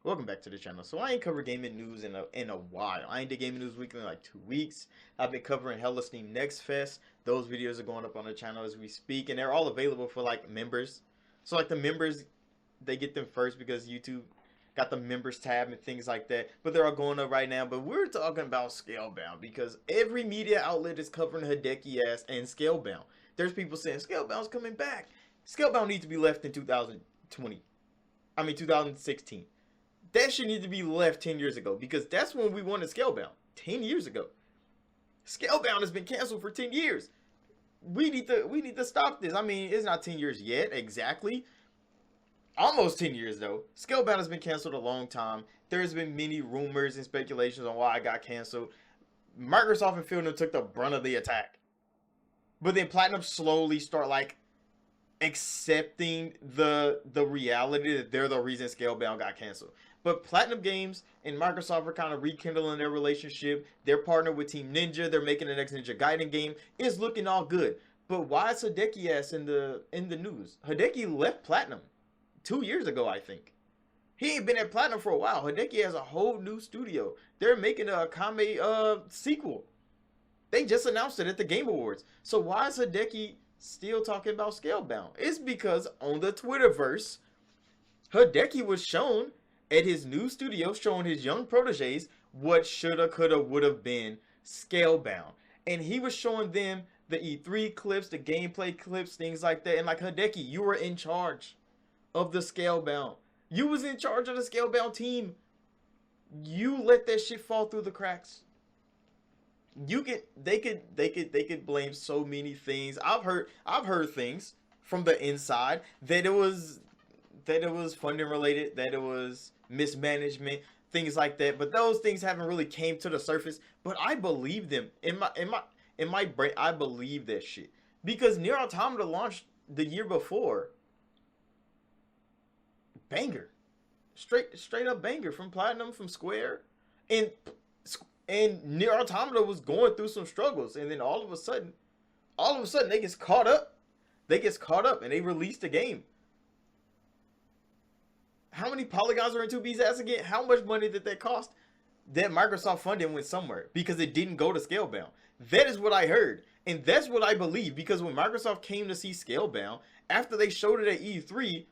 Welcome back to the channel. So I ain't covered gaming news in a while. I ain't did gaming news weekly in like 2 weeks. I've been covering Hella Steam Next Fest. Those videos are going up on the channel as we speak, and they're all available for like members. So like the members, they get them first because YouTube got the members tab and things like that. But they're all going up right now. But we're talking about Scalebound because every media outlet is covering Hideki ass and Scalebound. There's people saying Scalebound's coming back. Scalebound needs to be left in 2020. I mean 2016. That shit need to be left 10 years ago because that's when we wanted Scalebound. 10 years ago. Scalebound has been canceled for 10 years. We need to stop this. I mean, it's not 10 years yet exactly. Almost 10 years though. Scalebound has been canceled a long time. There's been many rumors and speculations on why it got canceled. Microsoft and Phil took the brunt of the attack. But then Platinum slowly start like accepting the reality that they're the reason Scalebound got canceled. But Platinum Games and Microsoft are kind of rekindling their relationship. They're partnered with Team Ninja. They're making the next Ninja Gaiden game. It's looking all good. But why is Hideki ass in the news? Hideki left Platinum 2 years ago, I think. He ain't been at Platinum for a while. Hideki has a whole new studio. They're making a Kame sequel. They just announced it at the Game Awards. So why is Hideki still talking about Scalebound? It's because on the Twitterverse, Hideki was shown at his new studio showing his young proteges what shoulda, coulda, woulda been Scalebound. And he was showing them the E3 clips, the gameplay clips, things like that. And like, Hideki, you were in charge of the Scalebound. You was in charge of the Scalebound team. You let that shit fall through the cracks. They could blame so many things. I've heard things from the inside that it was funding related, that it was mismanagement, things like that. But those things haven't really came to the surface. But I believe them in my brain. I believe that shit because Nier Automata launched the year before. Banger, straight up banger from Platinum, from Square, and Nier Automata was going through some struggles, and then all of a sudden they gets caught up. They gets caught up, and they released the game. How many polygons are in 2B's ass again? How much money did that cost? That Microsoft funding went somewhere because it didn't go to Scalebound. That is what I heard, and that's what I believe. Because when Microsoft came to see Scalebound after they showed it at E3,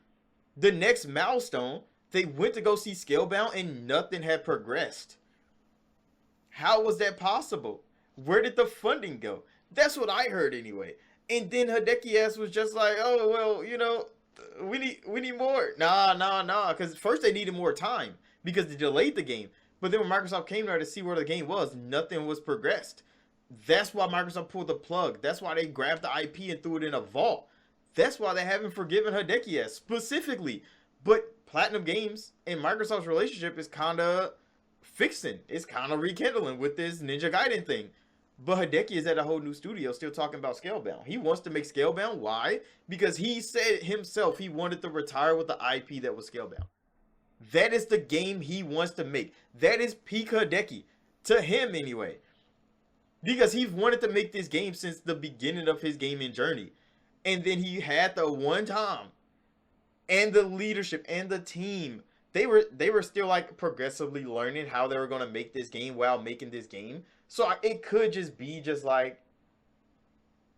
the next milestone, they went to go see Scalebound, and nothing had progressed. How was that possible? Where did the funding go? That's what I heard anyway. And then Hideki ass was just like, oh well, we need more. Nah. Because first they needed more time because they delayed the game. But then when Microsoft came there to see where the game was, nothing was progressed. That's why Microsoft pulled the plug. That's why they grabbed the IP and threw it in a vault. That's why they haven't forgiven Hideki ass specifically. But Platinum Games and Microsoft's relationship is kind of fixing. It's kind of rekindling with this Ninja Gaiden thing. But Hideki is at a whole new studio still talking about Scalebound. He wants to make Scalebound. Why? Because he said himself he wanted to retire with the IP that was Scalebound. That is the game he wants to make. That is peak Hideki. To him anyway. Because he's wanted to make this game since the beginning of his gaming journey. And then he had the one time. And the leadership and the team. They were still like progressively learning how they were gonna make this game while making this game. So it could just be just like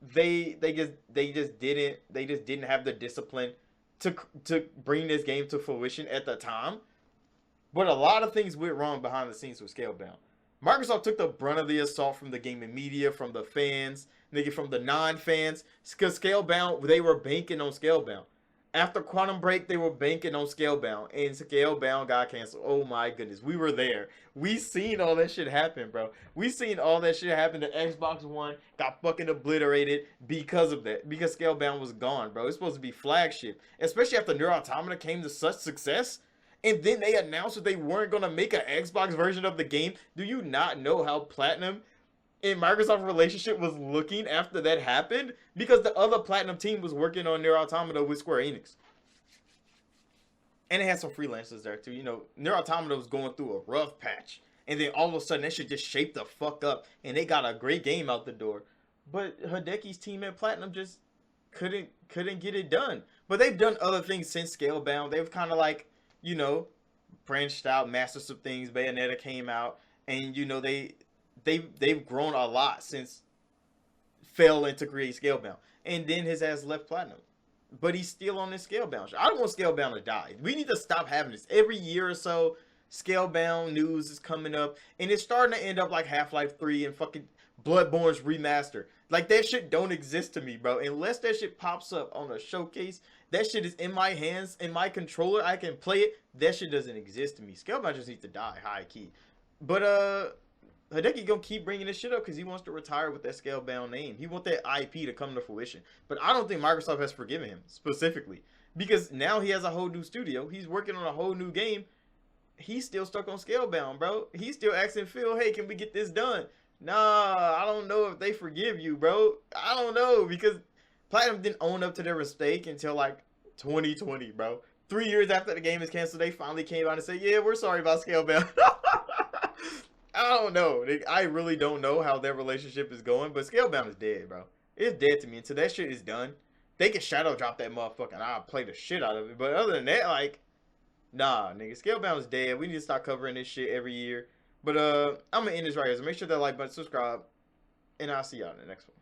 they just didn't have the discipline to bring this game to fruition at the time. But a lot of things went wrong behind the scenes with Scalebound. Microsoft took the brunt of the assault from the gaming media, from the fans, nigga, from the non-fans. Because Scalebound, they were banking on Scalebound. After Quantum Break, they were banking on Scalebound, and Scalebound got canceled. Oh my goodness, we were there. We seen all that shit happen, bro. We seen all that shit happen. The Xbox One got fucking obliterated because of that. Because Scalebound was gone, bro. It's supposed to be flagship, especially after Nier Automata came to such success. And then they announced that they weren't gonna make an Xbox version of the game. Do you not know how Platinum and Microsoft relationship was looking after that happened? Because the other Platinum team was working on Nier Automata with Square Enix. And it had some freelancers there too. Nier Automata was going through a rough patch. And then all of a sudden that shit just shaped the fuck up. And they got a great game out the door. But Hideki's team at Platinum just couldn't get it done. But they've done other things since Scalebound. They've kind of like, you know, branched out, mastered some things. Bayonetta came out, and you know they've grown a lot since failing to create Scalebound, and then his ass left Platinum. But he's still on this Scalebound. I don't want Scalebound to die. We need to stop having this every year or so. Scalebound news is coming up, and it's starting to end up like Half-Life 3 and fucking Bloodborne's remaster. Like, that shit don't exist to me, bro. Unless that shit pops up on a showcase, that shit is in my hands, in my controller, I can play it. That shit doesn't exist to me. Scalebound just needs to die, high key. But Hideki gonna keep bringing this shit up because he wants to retire with that Scalebound name. He want that IP to come to fruition. But I don't think Microsoft has forgiven him specifically, because now he has a whole new studio. He's working on a whole new game. He's still stuck on Scalebound, bro. He's still asking Phil, hey, can we get this done? Nah, I don't know if they forgive you, bro. I don't know, because Platinum didn't own up to their mistake until like 2020, bro. 3 years after the game is canceled, they finally came out and said, yeah, we're sorry about Scalebound. I don't know. I really don't know how their relationship is going, but Scalebound is dead, bro. It's dead to me. Until that shit is done, they can shadow drop that motherfucker and I'll play the shit out of it. But other than that, like, nah, nigga, Scalebound is dead. We need to start covering this shit every year. But I'm gonna end this right here. So make sure that like button, subscribe, and I'll see y'all in the next one.